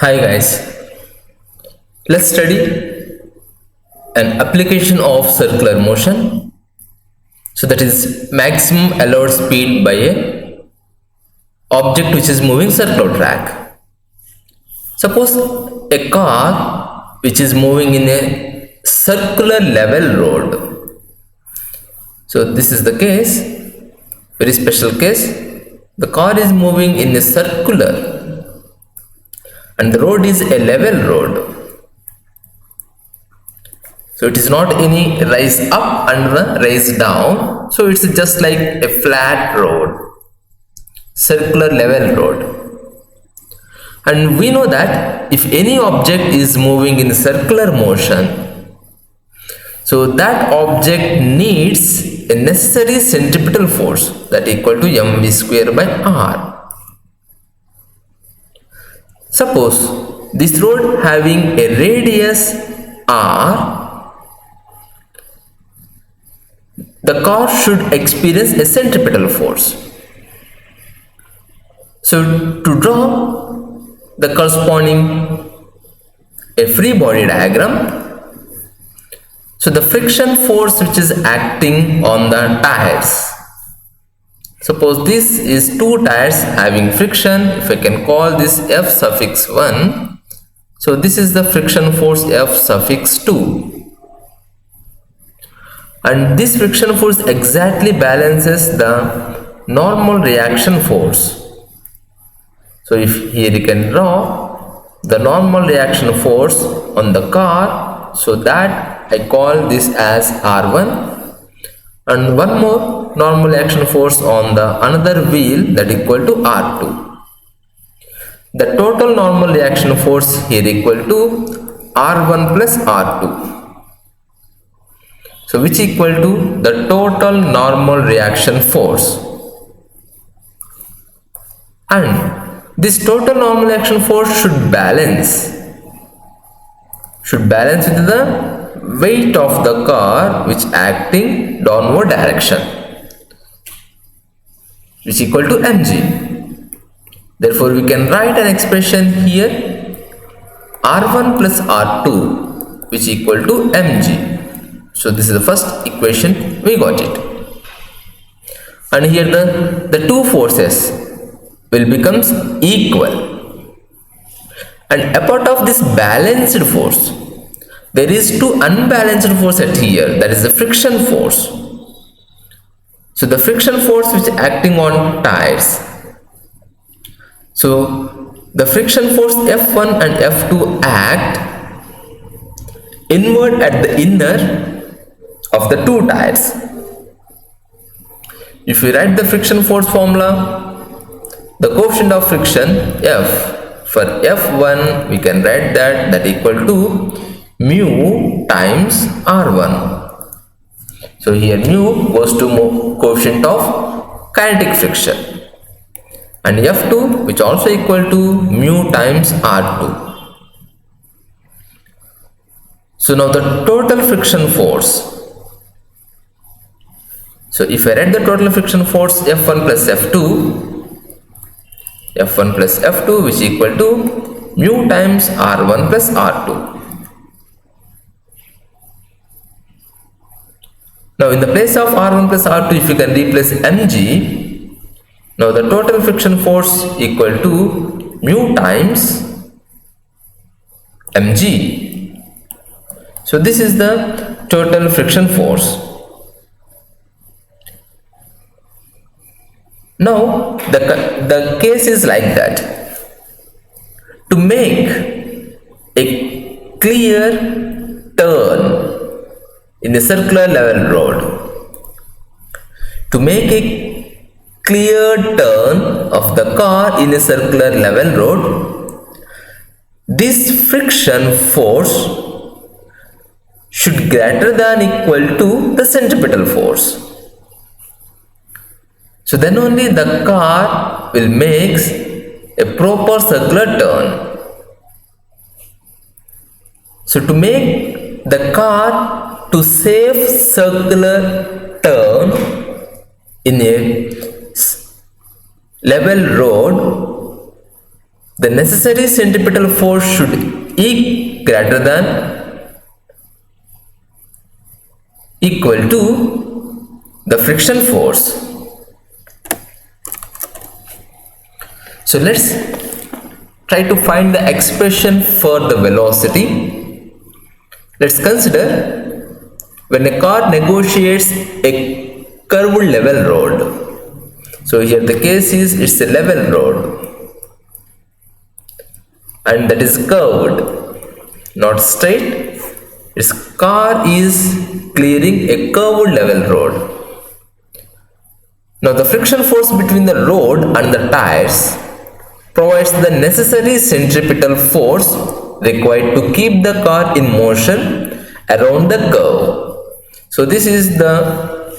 Hi guys, let's study an application of circular motion. So that is maximum allowed speed by a object which is moving circular track. Suppose a car which is moving in a circular level road. So this is the case, very special case. The car is moving in a circular and the road is a level road. So it is not any rise up and rise down. So it's just like a flat road, circular level road. And we know that if any object is moving in circular motion, so that object needs a necessary centripetal force that equal to mv square by r. Suppose this road having a radius r, the car should experience a centripetal force. So to draw the corresponding a free body diagram, so the friction force which is acting on the tires. Suppose this is two tires having friction. If I can call this F suffix 1, so this is the friction force F suffix 2. And this friction force exactly balances the normal reaction force. So if here you can draw the normal reaction force on the car, so that I call this as R1, and one more normal reaction force on the another wheel that equal to R2. The total normal reaction force here equal to R1 plus R2. So which equal to the total normal reaction force. And this total normal reaction force should balance with the weight of the car which acting downward direction, which equal to mg. Therefore we can write an expression here R1 plus R2 which equal to mg. So this is the first equation, we got it. And here the two forces will becomes equal. And a part of this balanced force, there is two unbalanced force at here, that is the friction force. So the friction force which is acting on tires. So the friction force F1 and F2 act inward at the inner of the two tires. If we write the friction force formula, the coefficient of friction F, for F1 we can write that equal to mu times R1. So here mu goes to coefficient of kinetic friction, and F2 which also equal to mu times R2. So now the total friction force. So if I write the total friction force F1 plus F2 which equal to mu times R1 plus R2. Now in the place of R1 plus R2, if you can replace mg, now the total friction force equal to mu times mg. So this is the total friction force. Now the case is like that. To make a clear turn in a circular level road, to make a clear turn of the car in a circular level road, this friction force should greater than equal to the centripetal force. So then only the car will make a proper circular turn. So to make the car to safe circular turn in a level road, the necessary centripetal force should be greater than equal to the friction force. So let's try to find the expression for the velocity. Let's consider when a car negotiates a curved level road. So here the case is it's a level road and that is curved, not straight. Its car is clearing a curved level road. Now the friction force between the road and the tires provides the necessary centripetal force required to keep the car in motion around the curve. So this is the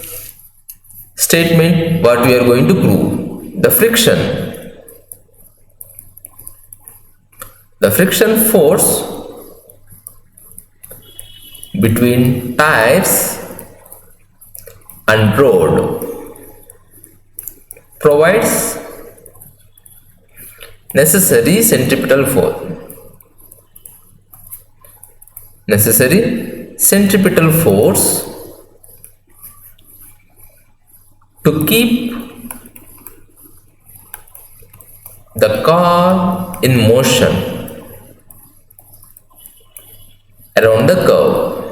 statement what we are going to prove. The friction force between tires and road provides necessary centripetal force. To keep the car in motion around the curve.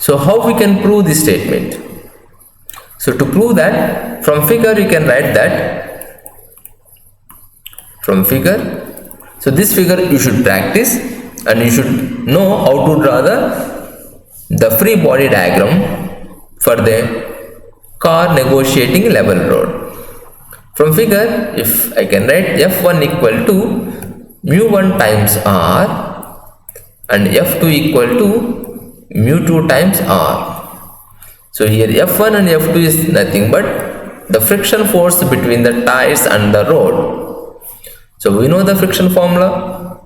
So how we can prove this statement? So to prove that, from figure you can write that from figure. So this figure you should practice and you should know how to draw the free body diagram for the car negotiating level road. From figure, if I can write F1 equal to mu1 times R and F2 equal to mu2 times R. So here F1 and F2 is nothing but the friction force between the tires and the road. So we know the friction formula.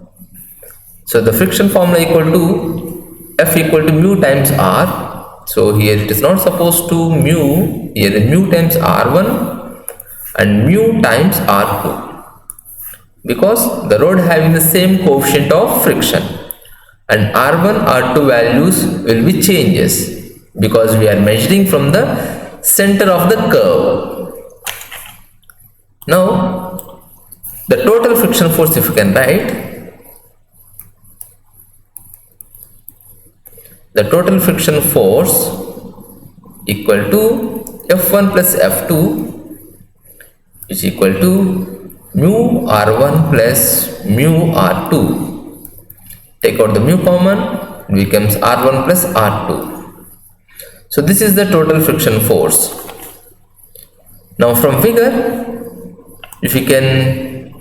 So the friction formula equal to F equal to mu times R. So here it is not supposed to mu, here the mu times R1 and mu times R2, because the road having the same coefficient of friction, and R1 R2 values will be changes because we are measuring from the center of the curve. Now the total friction force, if you can write, the total friction force equal to F1 plus F2 is equal to mu R1 plus mu R2. Take out the mu common, it becomes R1 plus R2. So this is the total friction force. Now from figure, if you can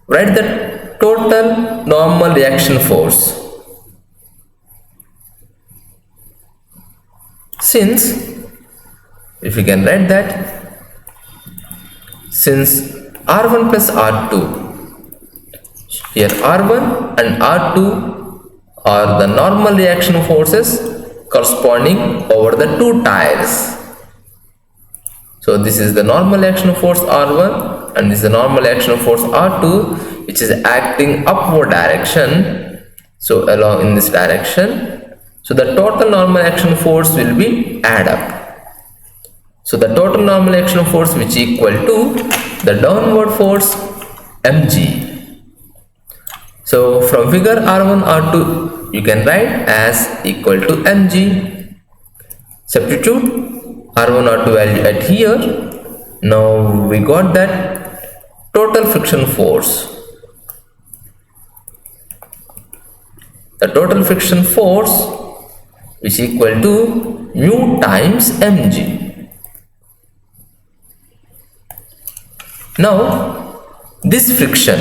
write the total normal reaction force. Since, if you can write that, since R1 plus R2, here R1 and R2 are the normal reaction forces corresponding over the two tires. So this is the normal action force R1 and this is the normal action force R2, which is acting upward direction. So along in this direction, so the total normal action force will be add up. So the total normal action force which is equal to the downward force mg. So from figure R1 R2 you can write as equal to mg. Substitute R1 R2 value at here. Now we got that total friction force. The total friction force is equal to mu times mg. Now this friction,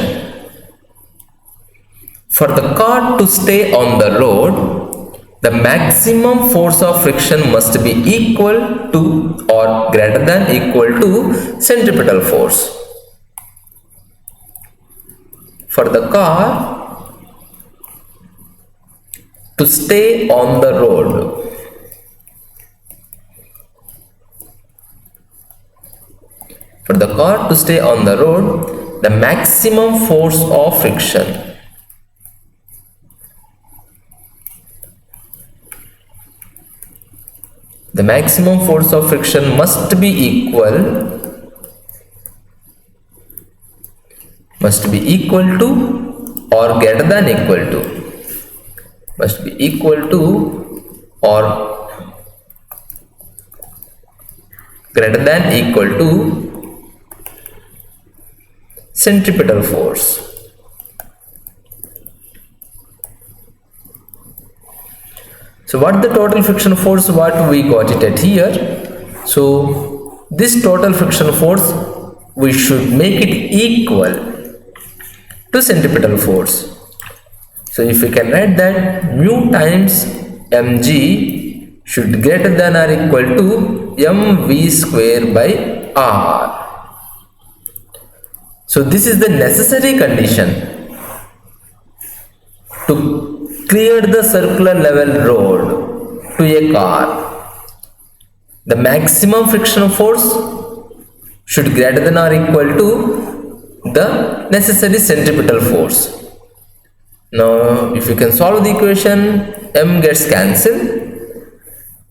for the car to stay on the road, the maximum force of friction must be equal to or greater than equal to centripetal force. For the car to stay on the road, For the car to stay on the road, the maximum force of friction must be equal to or greater than equal to or greater than equal to centripetal force. So what the total friction force, what we got it at here. So this total friction force, we should make it equal to centripetal force. So if we can write that mu times mg should greater than or equal to mv square by r. So this is the necessary condition to clear the circular level road to a car. The maximum friction force should greater than or equal to the necessary centripetal force. Now if you can solve the equation, m gets cancelled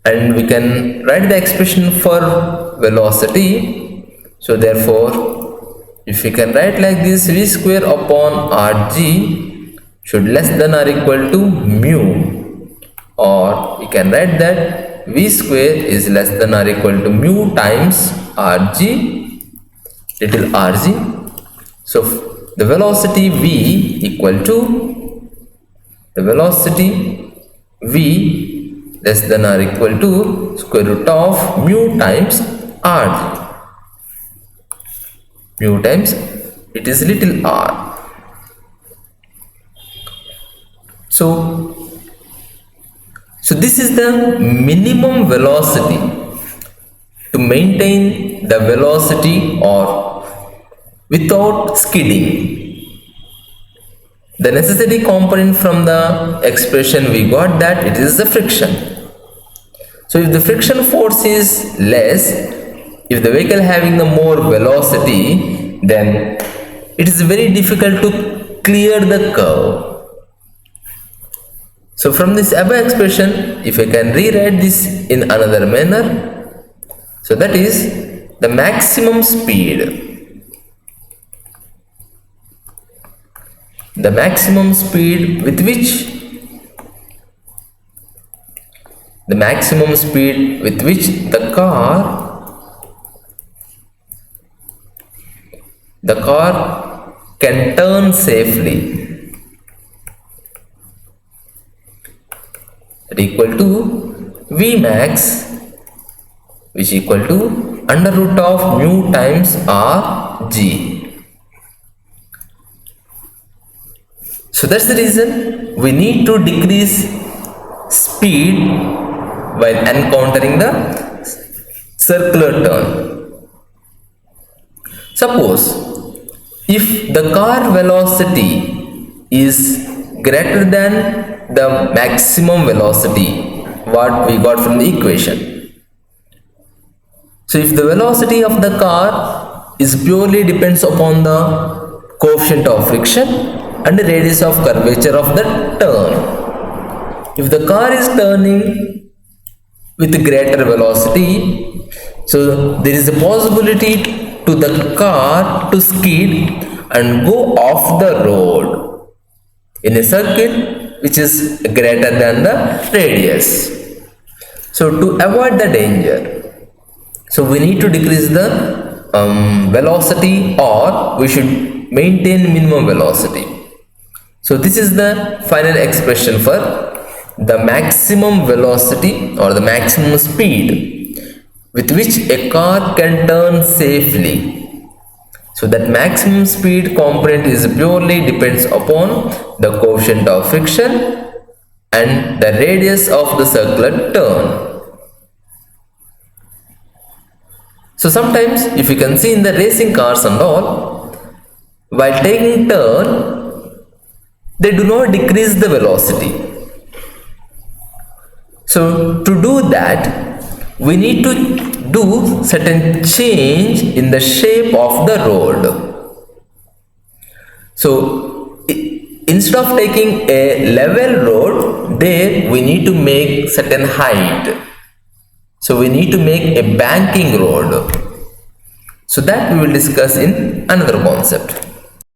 and we can write the expression for velocity. So therefore, if we can write like this, v square upon rg should less than or equal to mu, or we can write that v square is less than or equal to mu times rg, little rg. So the velocity v equal to the velocity v less than or equal to square root of mu times rg. Mu times it is little r. So this is the minimum velocity to maintain the velocity or without skidding. The necessary component from the expression we got that it is the friction. So if the friction force is less, if the vehicle having the more velocity, then it is very difficult to clear the curve. So from this above expression, if I can rewrite this in another manner, so that is the maximum speed. The maximum speed with which the car can turn safely, that equal to V max, which equal to under root of mu times Rg. So that's the reason we need to decrease speed while encountering the circular turn. Suppose if the car velocity is greater than the maximum velocity what we got from the equation. So if the velocity of the car is purely depends upon the coefficient of friction and the radius of curvature of the turn. If the car is turning with greater velocity, so there is a possibility to the car to skid and go off the road in a circle which is greater than the radius. So to avoid the danger, so we need to decrease the velocity, or we should maintain minimum velocity. So this is the final expression for the maximum velocity or the maximum speed with which a car can turn safely. So that maximum speed component is purely depends upon the coefficient of friction and the radius of the circular turn. So sometimes if you can see in the racing cars and all, while taking turn, they do not decrease the velocity. So to do that, we need to do certain change in the shape of the road. So instead of taking a level road, there we need to make certain height. So we need to make a banking road. So that we will discuss in another concept.